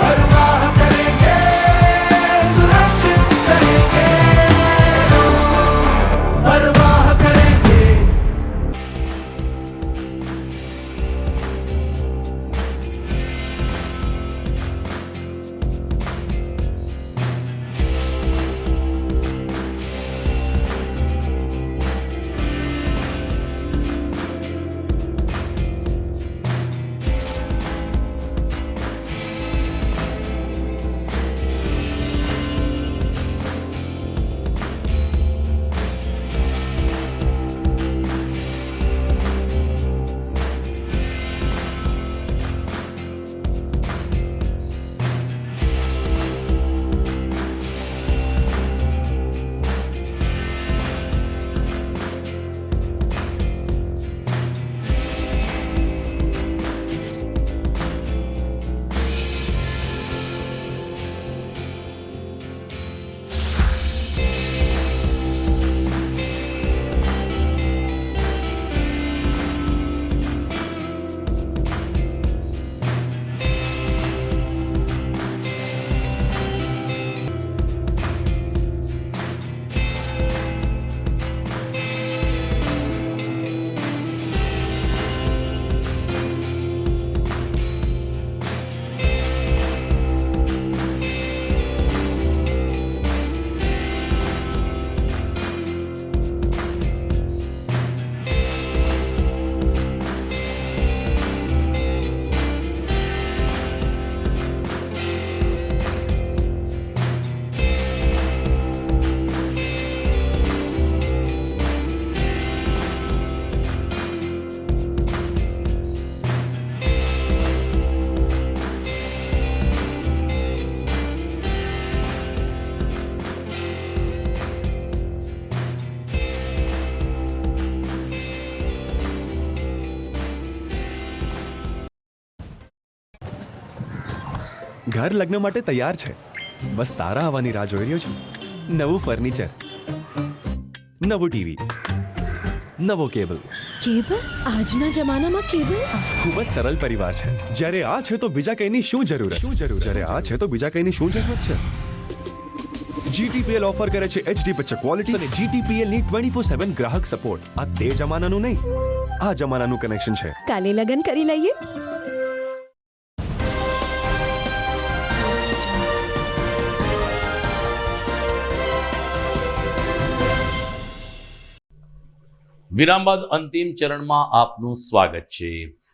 परवाह करेंगे, सुरक्षित रहेंगे। परवाह करेंगे। ઘર લગ્ન માટે તૈયાર છે, બસ તારા આવવાની રાહ જોઈ રહ્યો છું. નવું ફર્નિચર, નવું ટીવી, નવો કેબલ. કેબલ? આજના જમાનામાં કેબલ? ખૂબ જ સરળ પરિવાર છે. જ્યારે આ છે તો બીજા કઈની શું જરૂર? જ્યારે આ છે તો બીજા કઈની શું જરૂરત છે? GTPL ઓફર કરે છે HD પિક્ચર ક્વોલિટી અને GTPL ની 24/7 ગ્રાહક સપોર્ટ. આ તે જમાનાનું નહીં, આ જમાનાનું કનેક્શન છે. કાલે લગન કરી લઈએ. વિરામ બાદ અંતિમ ચરણમાં આપનું સ્વાગત છે.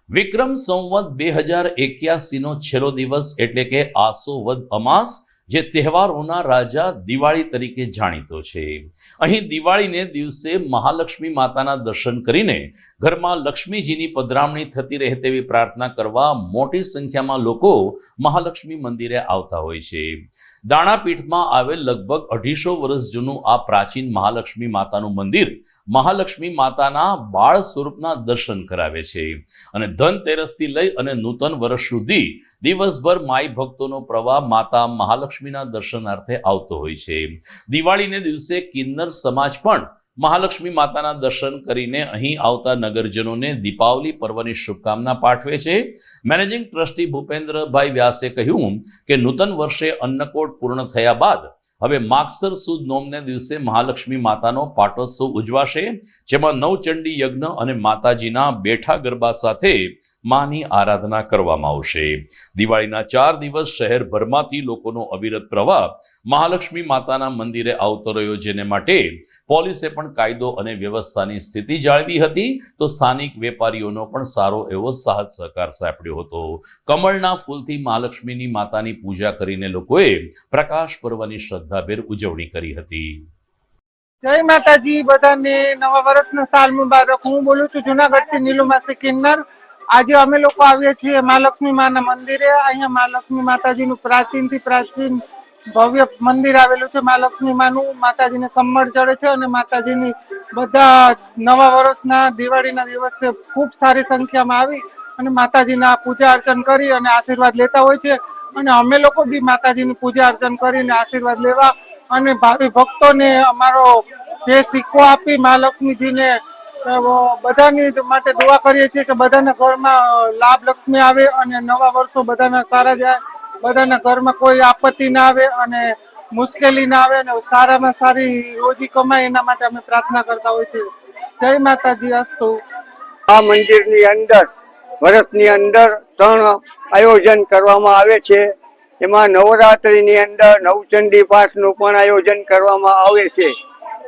વિક્રમ સંવત 2081 નો છેલ્લો દિવસ એટલે કે આસો વદ અમાસ, જે તહેવારોના રાજા દિવાળી તરીકે જાણીતો છે. અહીં દિવાળીને દિવસે મહાલક્ષ્મી માતાના દર્શન કરીને ઘરમાં લક્ષ્મીજીની પધરામણી થતી રહે તેવી પ્રાર્થના કરવા મોટી સંખ્યામાં લોકો મહાલક્ષ્મી મંદિરે આવતા હોય છે. દાણાપીઠમાં આવેલ લગભગ 250 વર્ષ જૂનું આ પ્રાચીન મહાલક્ષ્મી માતાનું મંદિર મહાલક્ષ્મી માતાના બાળ સ્વરૂપના દર્શન કરાવે છે અને ધનતેરસથી લઈ અને નૂતન વર્ષ સુધી દિવસભર માઈ ભક્તોનો પ્રવાહ માતા મહાલક્ષ્મીના દર્શનાર્થે આવતો હોય છે. દિવાળીને દિવસે કિન્નર સમાજ પણ મહાલક્ષ્મી માતાના દર્શન કરીને અહીં આવતા નગરજનોને દીપાવલી પર્વની શુભકામના પાઠવે છે. મેનેજિંગ ટ્રસ્ટી ભૂપેન્દ્રભાઈ વ્યાસે કહ્યું કે નૂતન વર્ષે અન્નકોટ પૂર્ણ થયા બાદ હવે માગસર સુદ નોમને દિવસે મહાલક્ષ્મી માતાનો પાટોત્સવ ઉજવાશે, જેમાં નવચંડી યજ્ઞ અને માતાજીના બેઠા ગરબા સાથે માની આરાધના કરવામાં આવશે. દિવાળીના 4 દિવસ શહેરભરમાંથી લોકોનો અવિરત પ્રવાહ મહાલક્ષ્મી માતાના મંદિરે આવતો રહ્યો, જેને માટે પોલીસે પણ કાયદો અને વ્યવસ્થાની સ્થિતિ જાળવી હતી, તો સ્થાનિક વેપારીઓનો પણ સારો એવો સાથ સહકાર સાંપડ્યો હતો. કમળના ફૂલથી મહાલક્ષ્મીની માતાની પૂજા કરીને લોકોએ પ્રકાશ પર્વની શ્રદ્ધાભેર ઉજવણી કરી હતી. જય માતાજી, બધાને નવા વર્ષના સાલ મુબારક. હું બોલું છું જુનાગઢથી નીલુમાસી કિન્નર. આજે અમે લોકો આવીએ છીએ મહાલક્ષ્મી માના મંદિરે. અહીંયા મહાલક્ષ્મી માતાજીનું પ્રાચીનથી પ્રાચીન ભવ્ય મંદિર આવેલું છે. મહાલક્ષ્મી માનું માતાજીને કમળ ચડે છે અને માતાજીની બધા નવા વર્ષના દિવાળીના દિવસે ખૂબ સારી સંખ્યામાં આવી અને માતાજીના પૂજા અર્ચન કરી અને આશીર્વાદ લેતા હોય છે. અને અમે લોકો બી માતાજીની પૂજા અર્ચન કરીને આશીર્વાદ લેવા અને ભાવિ ભક્તોને અમારો જે સિક્કો આપી મહાલક્ષ્મીજીને બધાની માટે દુઆ કરીએ છીએ કે બધાના ઘરમાં લાભ લક્ષ્મી આવે અને નવા વર્ષો બધાના સારા જાય, બધાના ઘરમાં કોઈ આપત્તિ ના આવે અને મુશ્કેલી ના આવે અને સારામાં સારી રોજી કમાય એના માટે અમે પ્રાર્થના કરતા હોય છે. જય માતાજી. અસ્તુ. આ મંદિરની અંદર વર્ષની અંદર 3 આયોજન કરવામાં આવે છે. એમાં નવરાત્રિની અંદર નવચંડી પાઠનું પણ આયોજન કરવામાં આવે છે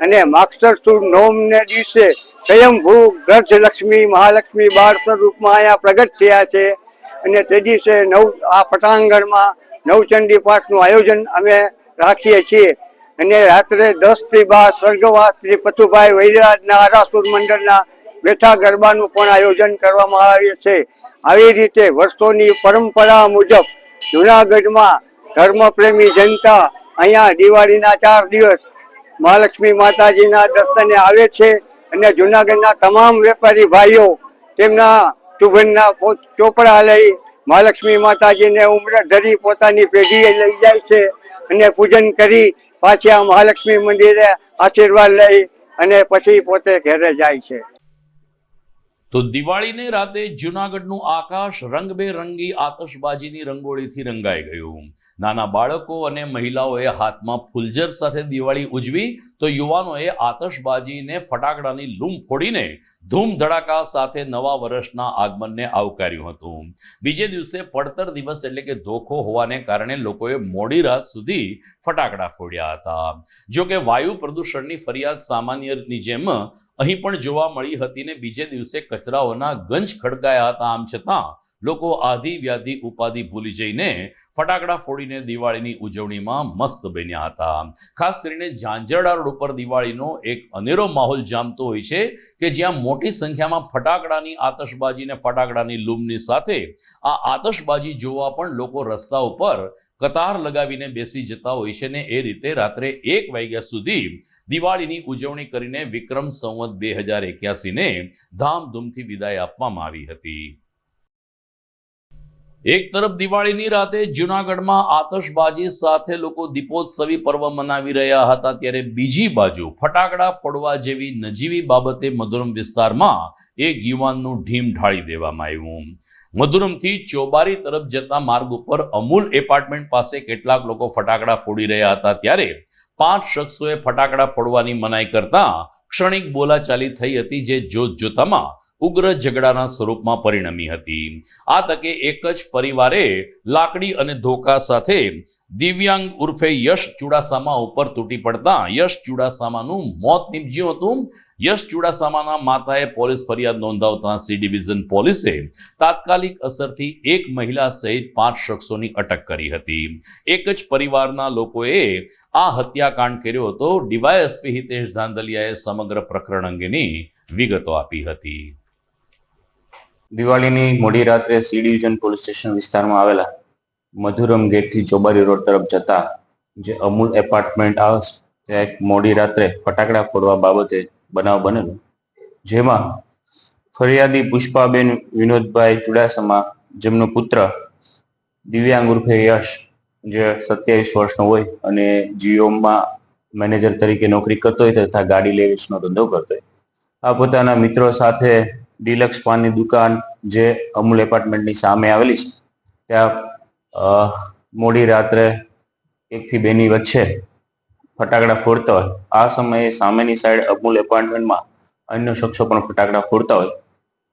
અને માગસર સુદ નોમને દિવસે સ્વયંભૂ ગજલક્ષ્મી મહાલક્ષ્મી બાળ સ્વરૂપમાં અહીંયા પ્રગટ થયા છે અને તે દિવસે આ પટાંગણમાં નવચંડી પાઠનું આયોજન અમે રાખીએ છીએ અને રાત્રે 10 થી 12 સ્વર્ગવાસ શ્રી પતુભાઈ વૈદરાજના આરાસુર મંડળના બેઠા ગરબાનું પણ આયોજન કરવામાં આવે છે. આવી રીતે વર્ષોની પરંપરા મુજબ જૂનાગઢમાં ધર્મપ્રેમી જનતા અહીંયા દિવાળીના 4 દિવસ મહાલક્ષ્મી માતાજીના દર્શને આવે છે અને જૂનાગઢના તમામ વેપારી ભાઈઓ તેમના સુગંધના ચોપડા લઈ મહાલક્ષ્મી માતાજીને ઉમરે ધરી પોતાની પેઢીએ લઈ જાય છે અને પૂજન કરી પાછા મહાલક્ષ્મી મંદિરે આશીર્વાદ લઈ અને પછી પોતે ઘરે જાય છે. તો દિવાળીને રાતે જૂનાગઢનું આકાશ રંગબેરંગી આતશબાજીની રંગોળીથી રંગાઈ ગયું. નાના બાળકો અને મહિલાઓએ હાથમાં ફૂલઝર સાથે દિવાળી ઉજવી તો યુવાનોએ આતશબાજીને ફટાકડાની લૂમ ફોડીને ધૂમ ધડાકા સાથે નવા વર્ષના આગમનને આવકાર્યું હતું. બીજે દિવસે પડતર દિવસ એટલે કે ધોખો હોવાને કારણે લોકોએ મોડી રાત સુધી ફટાકડા ફોડ્યા હતા. જો કે વાયુ પ્રદૂષણની ફરિયાદ સામાન્યની જેમ અહીં પણ જોવા મળી હતી ને બીજે દિવસે કચરાઓના ગંજ ખડકાયા હતા. આમ છતાં લોકો આધિ વ્યાધિ ઉપાધિ ભૂલી જઈને ફટાકડા ફોડીને દિવાળીની ઉજવણીમાં મસ્ત બન્યા હતા. ખાસ કરીને ઝાંઝરડા રોડ ઉપર દિવાળીનો એક અનેરો માહોલ જામતો હોય છે કે જ્યાં મોટી સંખ્યામાં ફટાકડાની આતશબાજી અને ફટાકડાની લૂમની સાથે આ આતશબાજી જોવા પણ લોકો રસ્તા ઉપર કતાર લગાવીને બેસી જતા હોય છે ને એ રીતે રાત્રે 1 વાગ્યા સુધી દિવાળીની ઉજવણી કરીને વિક્રમ સંવત 2081 ને ધામધૂમથી વિદાય આપવામાં આવી હતી. એક તરફ દિવાળીની રાતે જૂનાગઢમાં આતશબાજી સાથે લોકો દીપોત્સવી પર્વ મનાવી રહ્યા હતા, ત્યારે બીજી બાજુ ફટાકડા ફોડવા જેવી નજીવી બાબતે મધુરમ વિસ્તારમાં એક યુવાનનું ઢીમ ઢાળી દેવામાં આવ્યું. મધુરમથી ચોબારી તરફ જતા માર્ગ ઉપર અમૂલ એપાર્ટમેન્ટ પાસે કેટલાક લોકો ફટાકડા ફોડી રહ્યા હતા, ત્યારે 5 શખ્સોએ ફટાકડા ફોડવાની મનાઈ કરતા ક્ષણિક બોલાચાલી થઈ હતી, જે જોતજોતામાં ઉગ્ર ઝઘડાના સ્વરૂપમાં પરિણમી હતી. આ તકે એક જ પરિવારે લાકડી અને ધોકા સાથે દિવ્યાંગ ઉર્ફે યશ ચુડાસામા ઉપર તૂટી પડતા યશ ચુડાસામાનું મોત નીપજ્યું હતું. યશ ચુડાસામાના માતાએ પોલીસ ફરિયાદ નોંધાવતા સી ડિવિઝન પોલીસે તાત્કાલિક અસરથી એક મહિલા સહિત 5 શખ્સોની અટક કરી હતી. એક જ પરિવારના લોકોએ આ હત્યાકાંડ કર્યો હતો. ડીવાયએસપી હિતેશ ધાંધલિયાએ સમગ્ર પ્રકરણ અંગેની વિગતો આપી હતી. દિવાળીની મોડી રાત્રે સી ડિવિઝન પોલીસ સ્ટેશન વિસ્તારમાં આવેલા મધુરમ ગેટથી ચોબારી રોડ તરફ જતા જે અમૂલ એપાર્ટમેન્ટ આવે છે ત્યાં એક મોડી રાત્રે ફટાકડા ફોડવા બાબતે બનાવ બનેલો, જેમાં ફરિયાદી પુષ્પાબેન વિનોદભાઈ ચુડાસમા, જેમનો પુત્ર દિવ્યાંગ ઉર્ફે યશ, જે 27 વર્ષનો હોય અને જીઓમાં મેનેજર તરીકે નોકરી કરતો હોય તથા ગાડી લે વેચનો ધંધો કરતો હોય, આ પોતાના મિત્રો સાથે ડિલક્સ પાનની દુકાન જે અમૂલ એપાર્ટમેન્ટની સામે આવેલી છે ત્યાં મોડી રાત્રે 1 થી 2 ની વચ્ચે ફટાકડા ફોડતા હોય. આ સમયે સામેની સાઈડ અમૂલ એપાર્ટમેન્ટમાં અન્ય શખ્સો પણ ફટાકડા ફોડતા હોય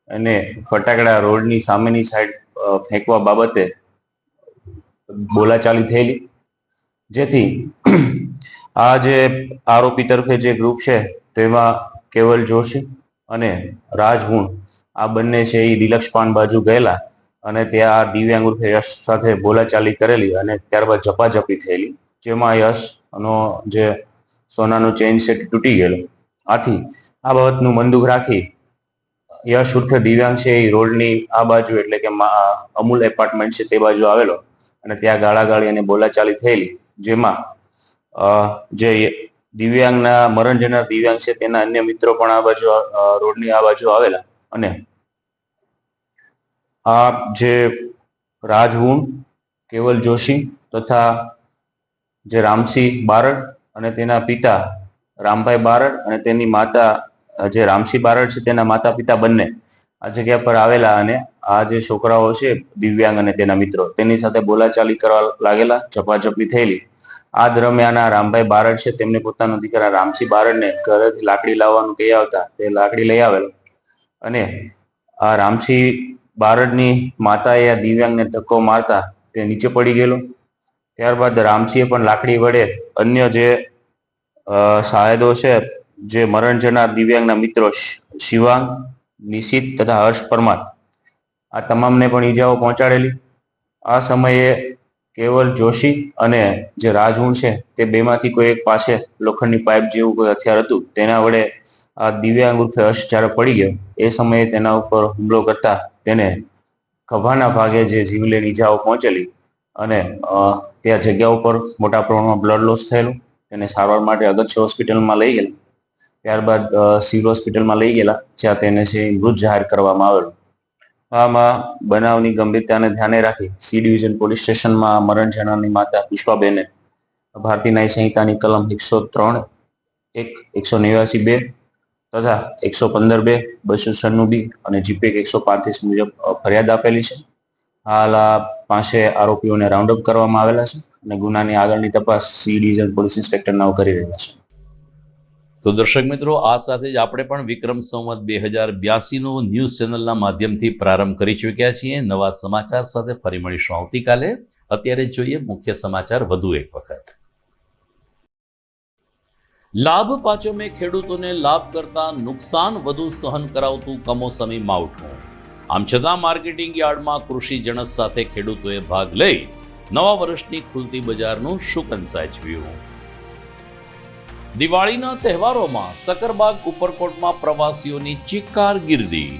અને ફટાકડા રોડની સામેની સાઈડ ફેંકવા બાબતે બોલાચાલી થયેલી, જેથી આ જે આરોપી તરફે જે ગ્રુપ છે તેમાં કેવલ જોશી અને રાજહુણ આ બંને છે એ ડિલક્સ પાન બાજુ ગયેલા અને ત્યાં દિવ્યાંગ ઉર્ફે યશ સાથે બોલાચાલી કરેલી અને ત્યારબાદ ઝપાઝપી થયેલી, જેમાં યશનો જે સોનાનો ચેઇન સેટ તૂટી ગયેલો. આથી આ બાબતનું મનદુખ રાખી યશ ઉર્ફે દિવ્યાંગ છે એ રોડની આ બાજુ એટલે કે અમૂલ એપાર્ટમેન્ટ છે તે બાજુ આવેલો અને ત્યાં ગાળાગાળી અને બોલાચાલી થયેલી, જેમાં જે દિવ્યાંગના મરણ જનાર દિવ્યાંગ છે તેના અન્ય મિત્રો પણ આ બાજુ રોડની આ બાજુ આવેલા અને આ જે રાજવુણ, કેવલ જોશી તથા જે રામસિંહ બારડ અને તેના પિતા રામભાઈ બારડ અને તેની માતા જે રામસિંહ બારડ છે તેના માતા પિતા બંને આ જગ્યા પર આવેલા અને આ જે છોકરાઓ છે દિવ્યાંગ અને તેના મિત્રો તેની સાથે બોલાચાલી કરવા લાગેલા, ઝપાઝપી થયેલી. આ દરમિયાન આ રામભાઈ બારડ છે તેમને પોતાના દીકરા રામસિંહ બારડને ઘરેથી લાકડી લાવવાનું કહી આવતા તે લાકડી લઈ આવેલો અને આ રામસિંહ બારડની માતાએ આ દિવ્યાંગને ધક્કો મારતા તે નીચે પડી ગયેલો. ત્યારબાદ રામસિંહે પણ લાકડી વડે અન્ય જે સાહેદો છે જે મરણ જનાર દિવ્યાંગના મિત્રો શિવાંગ, નિશિત તથા હર્ષ પરમાર આ તમામને પણ ઈજાઓ પહોંચાડેલી. આ સમયે કેવલ જોશી અને જે રાજવુણ છે તે બેમાંથી કોઈ એક પાસે લોખંડની પાઇપ જેવું કોઈ હથિયાર હતું તેના વડે આ દિવ્યાંગ ઉર્ફે હર્ષ જ્યારે પડી ગયો એ સમયે તેના ઉપર હુમલો કરતા તેને ખભાના ભાગે જે જીવલેણ ઈજાઓ પહોંચેલી અને ત્યાં જગ્યા ઉપર મોટા પ્રમાણમાં બ્લડ લોસ થયેલું. તેને સારવાર માટે અગત્ય હોસ્પિટલમાં લઈ ગયેલા, ત્યારબાદ સિવિલ હોસ્પિટલમાં લઈ ગયેલા જ્યાં તેને છે મૃત જાહેર કરવામાં આવેલું. આમાં બનાવની ગંભીરતાને ધ્યાને રાખી સી ડિવિઝન પોલીસ સ્ટેશનમાં મરણ જનારની માતા પુષ્પાબેને ભારતીય ન્યાય સંહિતાની કલમ 103(1) 189(2) તથા 115(2) 296(b) અને જીપીએક 135 મુજબ ફરિયાદ આપેલી છે. હાલ આ પાસે આરોપીઓને રાઉન્ડ અપ કરવામાં આવેલા છે અને ગુનાની આગળની તપાસ સી ડિવિઝન પોલીસ ઇન્સ્પેક્ટર નાઓ કરી રહ્યા છે. તો દર્શક મિત્રો, આ સાથે જ આપણે પણ વિક્રમ સંવત 2082 નો ન્યૂઝ ચેનલના માધ્યમથી પ્રારંભ કરી ચૂક્યા છીએ. નવા સમાચાર સાથે ફરી મળીશું આવતીકાલે. અત્યારે જોઈએ મુખ્ય સમાચાર વધુ એક વખત. લાભ પાચમે ખેડૂતોને લાભ કરતા નુકસાન વધુ સહન કરાવતું કમોસમી માવઠું. આમ છતાં માર્કેટિંગ યાર્ડમાં કૃષિ જણસ સાથે ખેડૂતોએ ભાગ લઈ નવા વર્ષની ખુલતી બજારનું શુકન સાચવ્યું. દિવાળીના તહેવારોમાં સકરબાગ ઉપરકોટમાં પ્રવાસીઓની ચિક્કારગીર્દી.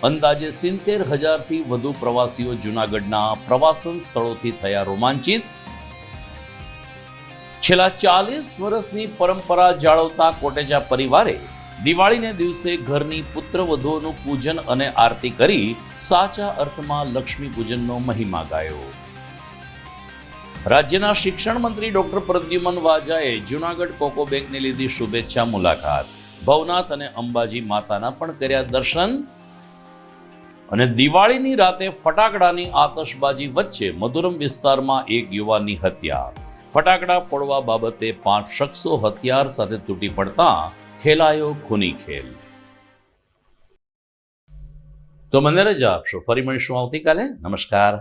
અંદાજે 70,000થી વધુ પ્રવાસીઓ જૂનાગઢના પ્રવાસન સ્થળોથી થયા રોમાંચિત. છેલ્લા 40 વર્ષની પરંપરા જાળવતા કોટેચા પરિવારે દિવાળીને દિવસે ઘરની પુત્રવધુઓનું પૂજન અને આરતી કરી સાચા અર્થમાં લક્ષ્મી પૂજનનો મહિમા ગાયો. રાજ્યના શિક્ષણ મંત્રી ડોક્ટર પ્રદ્યુમન વાજાએ જૂનાગઢ કોકો બેંકને લીધી શુભેચ્છા મુલાકાત. ભવનાથ અને અંબાજી માતાના પણ કર્યા દર્શન. અને દિવાળીની રાતે ફટાકડાની આતશબાજી વચ્ચે મધુરમ વિસ્તારમાં એક યુવાનની હત્યા. ફટાકડા ફોડવા બાબતે 5 શખ્સો હથિયાર સાથે તૂટી પડતા ખેલાયો ખૂની ખેલ. તો મને રજા આપશો, ફરી મળીશું આવતીકાલે. નમસ્કાર.